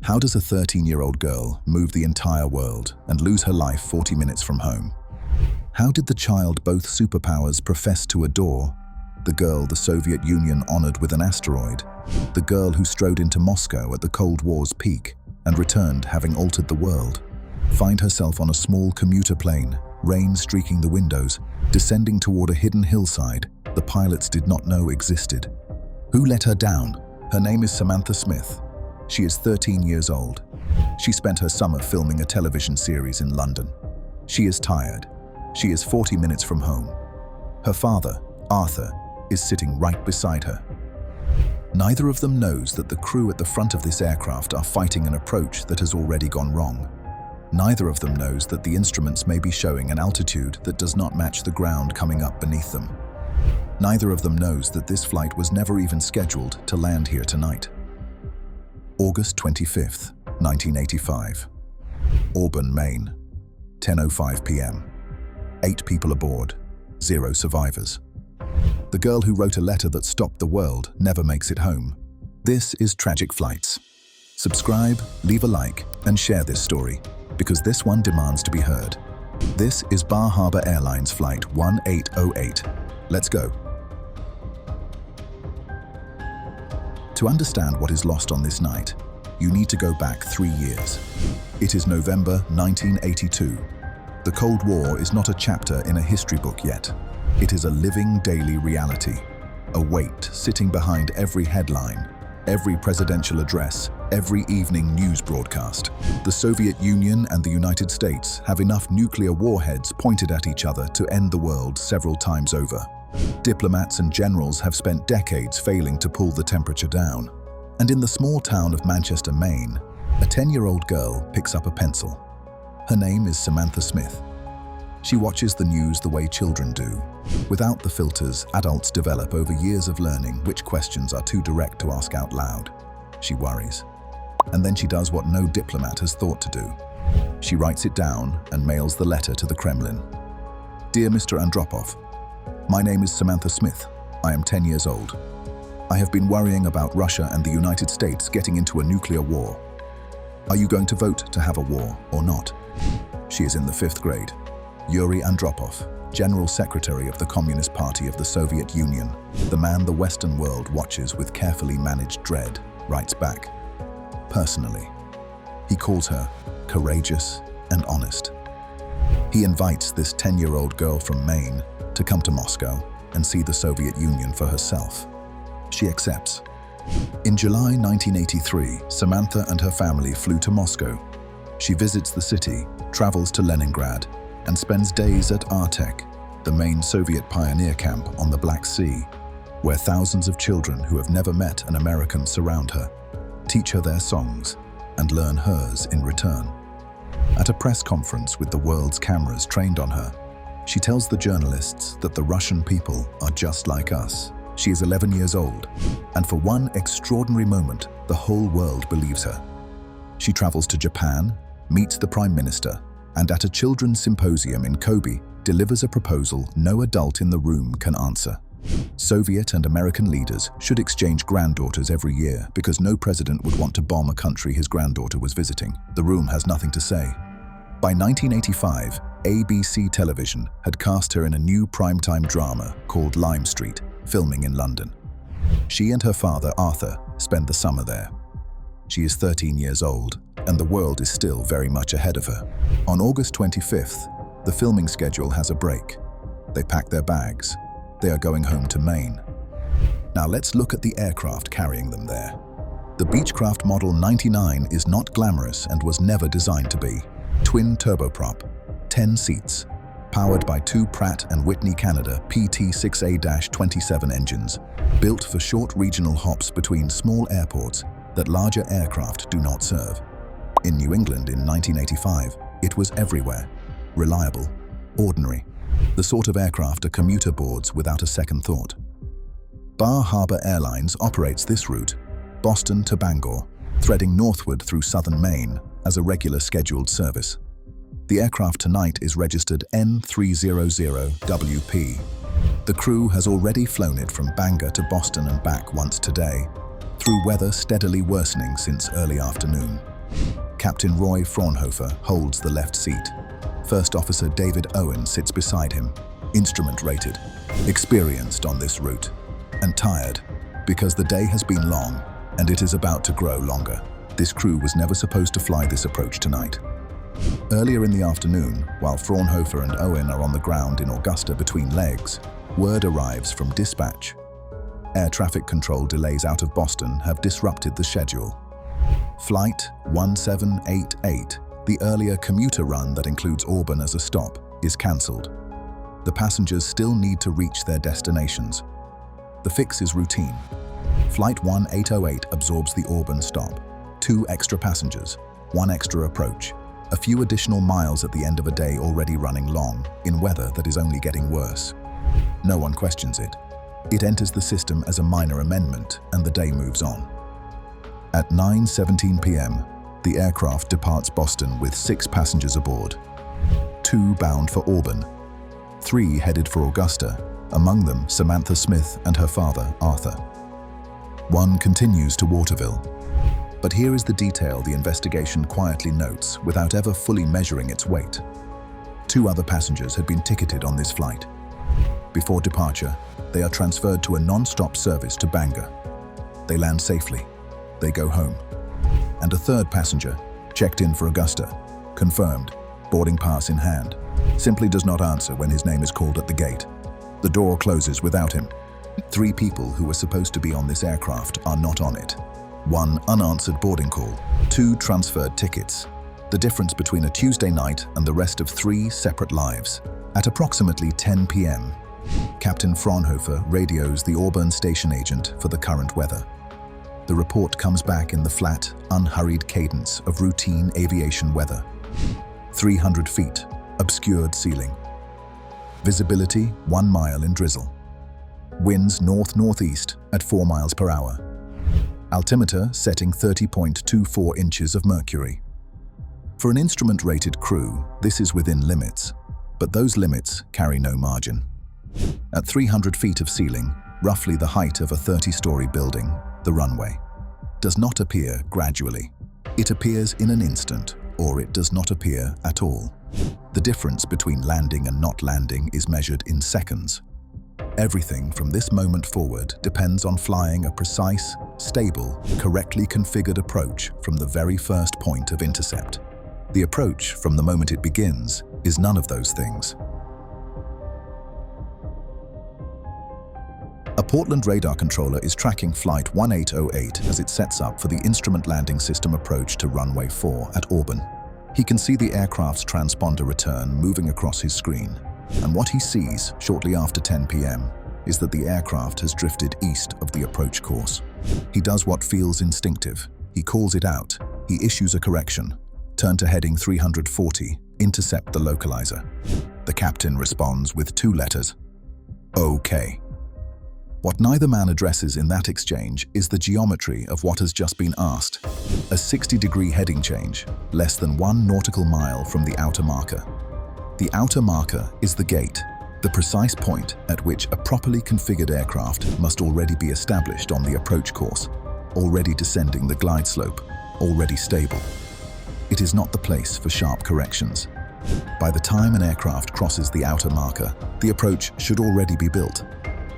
How does a 13-year-old girl move the entire world and lose her life 40 minutes from home? How did the child both superpowers profess to adore, the girl the Soviet Union honored with an asteroid, the girl who strode into Moscow at the Cold War's peak and returned having altered the world, find herself on a small commuter plane, rain streaking the windows, descending toward a hidden hillside the pilots did not know existed? Who let her down? Her name is Samantha Smith. She is 13 years old. She spent her summer filming a television series in London. She is tired. She is 40 minutes from home. Her father, Arthur, is sitting right beside her. Neither of them knows that the crew at the front of this aircraft are fighting an approach that has already gone wrong. Neither of them knows that the instruments may be showing an altitude that does not match the ground coming up beneath them. Neither of them knows that this flight was never even scheduled to land here tonight. August 25th, 1985. Auburn, Maine. 10:05 p.m. 8 people aboard, 0 survivors. The girl who wrote a letter that stopped the world never makes it home. This is Tragicflights. Subscribe, leave a like, and share this story, because this one demands to be heard. This is Bar Harbor Airlines Flight 1808. Let's go. To understand what is lost on this night, you need to go back 3 years. It is November 1982. The Cold War is not a chapter in a history book yet. It is a living daily reality, a weight sitting behind every headline, every presidential address, every evening news broadcast. The Soviet Union and the United States have enough nuclear warheads pointed at each other to end the world several times over. Diplomats and generals have spent decades failing to pull the temperature down. And in the small town of Manchester, Maine, a 10-year-old girl picks up a pencil. Her name is Samantha Smith. She watches the news the way children do. Without the filters adults develop over years of learning which questions are too direct to ask out loud. She worries. And then she does what no diplomat has thought to do. She writes it down and mails the letter to the Kremlin. Dear Mr. Andropov, my name is Samantha Smith. I am 10 years old. I have been worrying about Russia and the United States getting into a nuclear war. Are you going to vote to have a war or not? She is in the 5th grade. Yuri Andropov, General Secretary of the Communist Party of the Soviet Union, the man the Western world watches with carefully managed dread, writes back. Personally, he calls her courageous and honest. He invites this 10-year-old girl from Maine to come to Moscow and see the Soviet Union for herself. She accepts. In July 1983, Samantha and her family flew to Moscow. She visits the city, travels to Leningrad, and spends days at Artek, the main Soviet pioneer camp on the Black Sea, where thousands of children who have never met an American surround her, teach her their songs, and learn hers in return. At a press conference with the world's cameras trained on her, she tells the journalists that the Russian people are just like us. She is 11 years old, and for one extraordinary moment, the whole world believes her. She travels to Japan, meets the Prime Minister, and at a children's symposium in Kobe, delivers a proposal no adult in the room can answer. Soviet and American leaders should exchange granddaughters every year because no president would want to bomb a country his granddaughter was visiting. The room has nothing to say. By 1985, ABC television had cast her in a new primetime drama called Lime Street, filming in London. She and her father, Arthur, spend the summer there. She is 13 years old, and the world is still very much ahead of her. On August 25th, the filming schedule has a break. They pack their bags. They are going home to Maine. Now let's look at the aircraft carrying them there. The Beechcraft Model 99 is not glamorous and was never designed to be. Twin turboprop, 10 seats, powered by 2 Pratt & Whitney Canada PT6A-27 engines, built for short regional hops between small airports that larger aircraft do not serve. In New England in 1985, it was everywhere, reliable, ordinary, the sort of aircraft a commuter boards without a second thought. Bar Harbor Airlines operates this route, Boston to Bangor, threading northward through southern Maine as a regular scheduled service. The aircraft tonight is registered N300WP. The crew has already flown it from Bangor to Boston and back once today, through weather steadily worsening since early afternoon. Captain Roy Fraunhofer holds the left seat. First Officer David Owen sits beside him, instrument rated, experienced on this route, and tired because the day has been long and it is about to grow longer. This crew was never supposed to fly this approach tonight. Earlier in the afternoon, while Fraunhofer and Owen are on the ground in Augusta between legs, word arrives from dispatch. Air traffic control delays out of Boston have disrupted the schedule. Flight 1788, the earlier commuter run that includes Auburn as a stop, is cancelled. The passengers still need to reach their destinations. The fix is routine. Flight 1808 absorbs the Auburn stop. 2 extra passengers, 1 extra approach, a few additional miles at the end of a day already running long, in weather that is only getting worse. No one questions it. It enters the system as a minor amendment, and the day moves on. At 9:17 p.m., the aircraft departs Boston with 6 passengers aboard. 2 bound for Auburn, 3 headed for Augusta, among them Samantha Smith and her father, Arthur. 1 continues to Waterville. But here is the detail the investigation quietly notes without ever fully measuring its weight. 2 other passengers had been ticketed on this flight. Before departure, they are transferred to a non-stop service to Bangor. They land safely. They go home. And a 3rd passenger, checked in for Augusta, confirmed, boarding pass in hand, simply does not answer when his name is called at the gate. The door closes without him. 3 people who were supposed to be on this aircraft are not on it. 1 unanswered boarding call, 2 transferred tickets. The difference between a Tuesday night and the rest of 3 separate lives. At approximately 10 p.m., Captain Fraunhofer radios the Auburn station agent for the current weather. The report comes back in the flat, unhurried cadence of routine aviation weather. 300 feet, obscured ceiling. Visibility 1 mile in drizzle. Winds north-northeast at 4 miles per hour. Altimeter setting 30.24 inches of mercury. For an instrument-rated crew, this is within limits, but those limits carry no margin. At 300 feet of ceiling, roughly the height of a 30-story building, the runway does not appear gradually. It appears in an instant, or it does not appear at all. The difference between landing and not landing is measured in seconds. Everything from this moment forward depends on flying a precise, stable, correctly configured approach from the very first point of intercept. The approach, from the moment it begins, is none of those things. A Portland radar controller is tracking Flight 1808 as it sets up for the instrument landing system approach to runway 4 at Auburn. He can see the aircraft's transponder return moving across his screen, and what he sees shortly after 10 p.m. is that the aircraft has drifted east of the approach course. He does what feels instinctive. He calls it out. He issues a correction. Turn to heading 340, intercept the localizer. The captain responds with 2 letters. OK. What neither man addresses in that exchange is the geometry of what has just been asked. A 60-degree heading change, less than 1 nautical mile from the outer marker. The outer marker is the gate, the precise point at which a properly configured aircraft must already be established on the approach course, already descending the glide slope, already stable. It is not the place for sharp corrections. By the time an aircraft crosses the outer marker, the approach should already be built.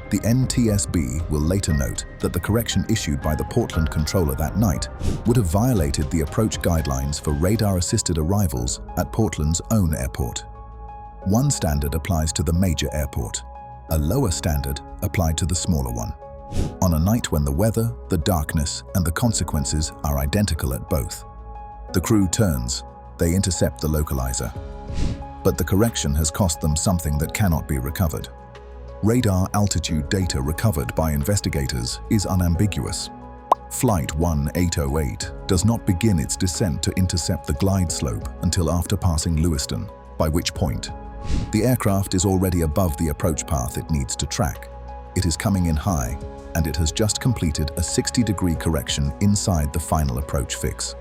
The NTSB will later note that the correction issued by the Portland controller that night would have violated the approach guidelines for radar-assisted arrivals at Portland's own airport. One standard applies to the major airport. A lower standard applied to the smaller one. On a night when the weather, the darkness, and the consequences are identical at both. The crew turns. They intercept the localizer. But the correction has cost them something that cannot be recovered. Radar altitude data recovered by investigators is unambiguous. Flight 1808 does not begin its descent to intercept the glide slope until after passing Lewiston, by which point the aircraft is already above the approach path it needs to track. It is coming in high, and it has just completed a 60-degree correction inside the final approach fix.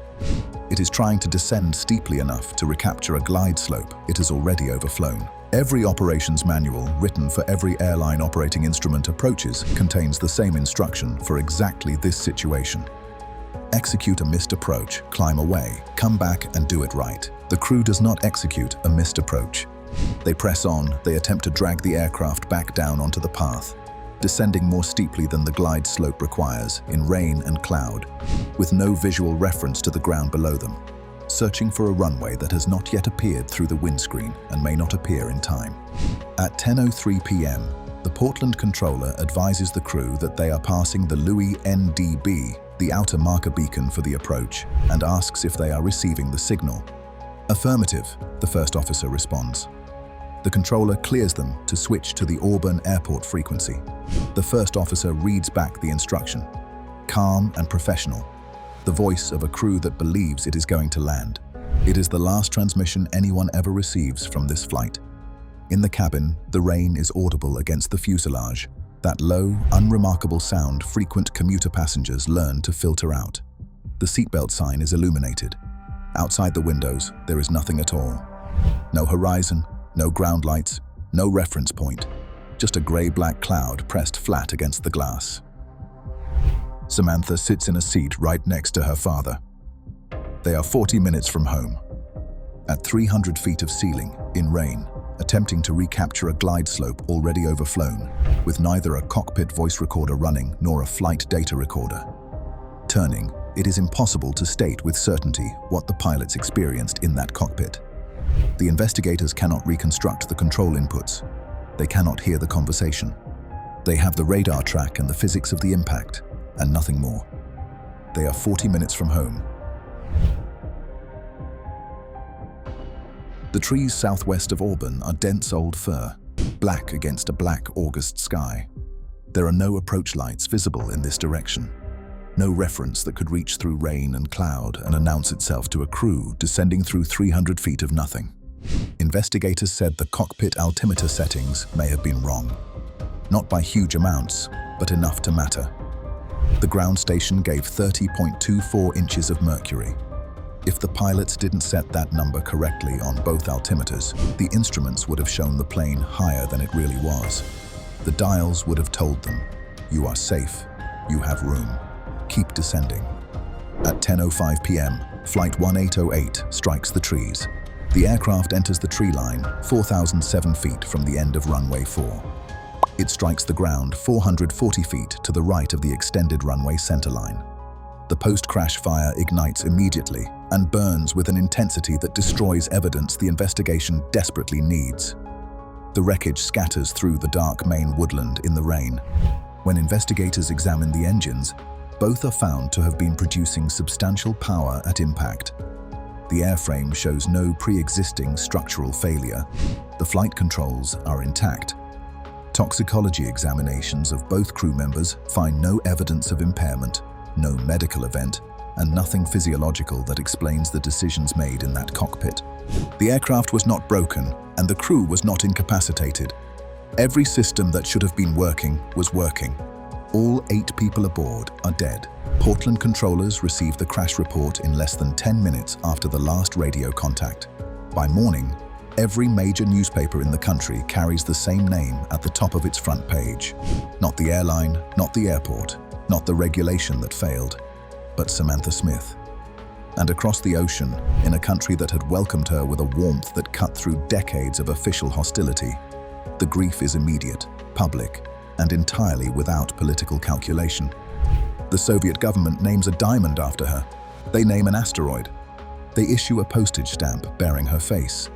It is trying to descend steeply enough to recapture a glide slope it has already overflown. Every operations manual written for every airline operating instrument approaches contains the same instruction for exactly this situation. Execute a missed approach, climb away, come back and do it right. The crew does not execute a missed approach. They press on, they attempt to drag the aircraft back down onto the path, descending more steeply than the glide slope requires, in rain and cloud, with no visual reference to the ground below them, searching for a runway that has not yet appeared through the windscreen and may not appear in time. At 10:03 p.m., the Portland controller advises the crew that they are passing the Lewiston NDB, the outer marker beacon for the approach, and asks if they are receiving the signal. Affirmative, the first officer responds. The controller clears them to switch to the Auburn airport frequency. The first officer reads back the instruction, calm and professional, the voice of a crew that believes it is going to land. It is the last transmission anyone ever receives from this flight. In the cabin, the rain is audible against the fuselage, that low, unremarkable sound frequent commuter passengers learn to filter out. The seatbelt sign is illuminated. Outside the windows, there is nothing at all. No horizon, no ground lights, no reference point, just a gray-black cloud pressed flat against the glass. Samantha sits in a seat right next to her father. They are 40 minutes from home. At 300 feet of ceiling, in rain, attempting to recapture a glide slope already overflown, with neither a cockpit voice recorder running nor a flight data recorder. Turning, it is impossible to state with certainty what the pilots experienced in that cockpit. The investigators cannot reconstruct the control inputs. They cannot hear the conversation. They have the radar track and the physics of the impact, and nothing more. They are 40 minutes from home. The trees southwest of Auburn are dense old fir, black against a black August sky. There are no approach lights visible in this direction. No reference that could reach through rain and cloud and announce itself to a crew descending through 300 feet of nothing. Investigators said the cockpit altimeter settings may have been wrong. Not by huge amounts, but enough to matter. The ground station gave 30.24 inches of mercury. If the pilots didn't set that number correctly on both altimeters, the instruments would have shown the plane higher than it really was. The dials would have told them, "You are safe, you have room, keep descending." At 10:05 p.m., Flight 1808 strikes the trees. The aircraft enters the tree line 4,007 feet from the end of runway 4. It strikes the ground 440 feet to the right of the extended runway centerline. The post-crash fire ignites immediately and burns with an intensity that destroys evidence the investigation desperately needs. The wreckage scatters through the dark Maine woodland in the rain. When investigators examine the engines, both are found to have been producing substantial power at impact. The airframe shows no pre-existing structural failure. The flight controls are intact. Toxicology examinations of both crew members find no evidence of impairment, no medical event, and nothing physiological that explains the decisions made in that cockpit. The aircraft was not broken, and the crew was not incapacitated. Every system that should have been working was working. All 8 people aboard are dead. Portland controllers received the crash report in less than 10 minutes after the last radio contact. By morning, every major newspaper in the country carries the same name at the top of its front page. Not the airline, not the airport, not the regulation that failed, but Samantha Smith. And across the ocean, in a country that had welcomed her with a warmth that cut through decades of official hostility, the grief is immediate, public, and entirely without political calculation. The Soviet government names a diamond after her. They name an asteroid. They issue a postage stamp bearing her face.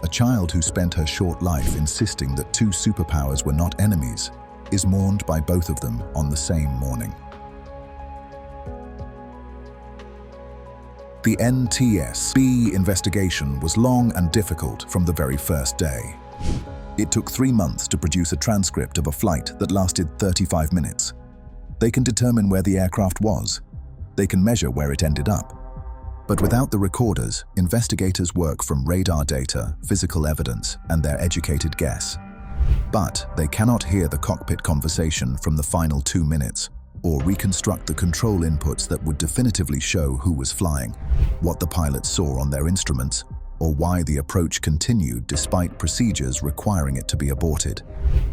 A child who spent her short life insisting that 2 superpowers were not enemies is mourned by both of them on the same morning. The NTSB investigation was long and difficult from the very first day. It took 3 months to produce a transcript of a flight that lasted 35 minutes. They can determine where the aircraft was. They can measure where it ended up. But without the recorders, investigators work from radar data, physical evidence, and their educated guess. But they cannot hear the cockpit conversation from the final 2 minutes, or reconstruct the control inputs that would definitively show who was flying, what the pilots saw on their instruments, or why the approach continued despite procedures requiring it to be aborted.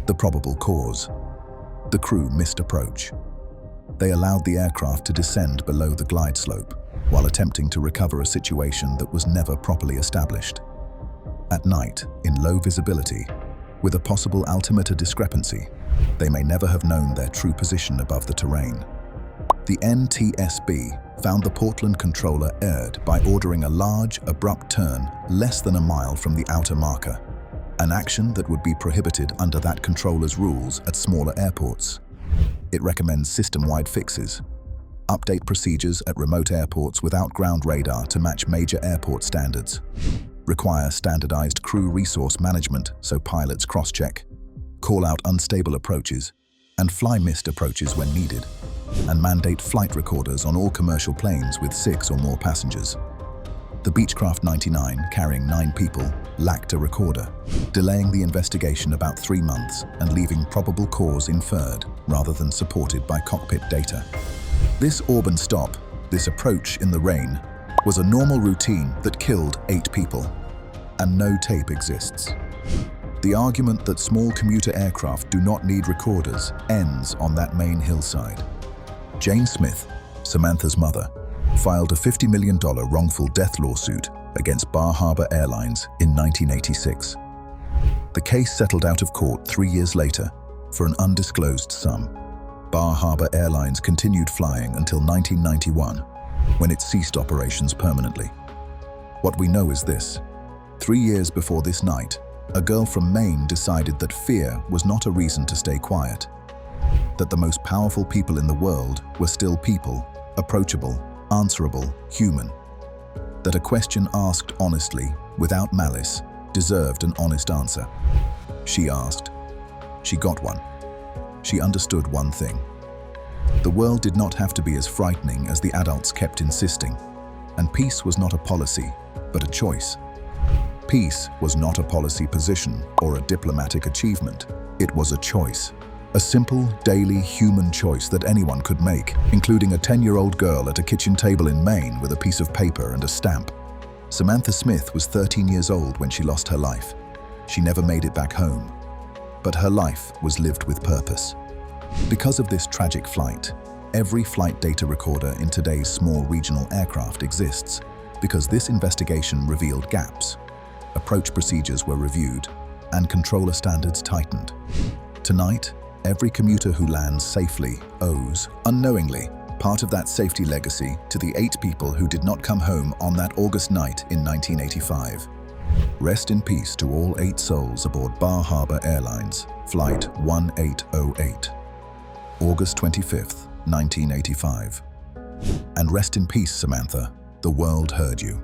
The probable cause: the crew missed approach. They allowed the aircraft to descend below the glide slope while attempting to recover a situation that was never properly established. At night, in low visibility, with a possible altimeter discrepancy, they may never have known their true position above the terrain. The NTSB found the Portland controller erred by ordering a large, abrupt turn less than a mile from the outer marker, an action that would be prohibited under that controller's rules at smaller airports. It recommends system-wide fixes, update procedures at remote airports without ground radar to match major airport standards, require standardized crew resource management so pilots cross-check, call out unstable approaches, and fly missed approaches when needed, and mandate flight recorders on all commercial planes with 6 or more passengers. The Beechcraft 99, carrying 9 people, lacked a recorder, delaying the investigation about 3 months and leaving probable cause inferred rather than supported by cockpit data. This Auburn stop, this approach in the rain, was a normal routine that killed 8 people, and no tape exists. The argument that small commuter aircraft do not need recorders ends on that Maine hillside. Jane Smith, Samantha's mother, filed a $50 million wrongful death lawsuit against Bar Harbor Airlines in 1986. The case settled out of court 3 years later for an undisclosed sum. Bar Harbor Airlines continued flying until 1991, when it ceased operations permanently. What we know is this: 3 years before this night, a girl from Maine decided that fear was not a reason to stay quiet, that the most powerful people in the world were still people, approachable, answerable, human, that a question asked honestly, without malice, deserved an honest answer. She asked. She got one. She understood one thing. The world did not have to be as frightening as the adults kept insisting, and peace was not a policy, but a choice. Peace was not a policy position or a diplomatic achievement. It was a choice. A simple, daily human choice that anyone could make, including a 10-year-old girl at a kitchen table in Maine with a piece of paper and a stamp. Samantha Smith was 13 years old when she lost her life. She never made it back home, but her life was lived with purpose. Because of this tragic flight, every flight data recorder in today's small regional aircraft exists, because this investigation revealed gaps. Approach procedures were reviewed, and controller standards tightened. Tonight, every commuter who lands safely owes, unknowingly, part of that safety legacy to the 8 people who did not come home on that August night in 1985. Rest in peace to all 8 souls aboard Bar Harbor Airlines, Flight 1808, August 25th, 1985. And rest in peace, Samantha. The world heard you.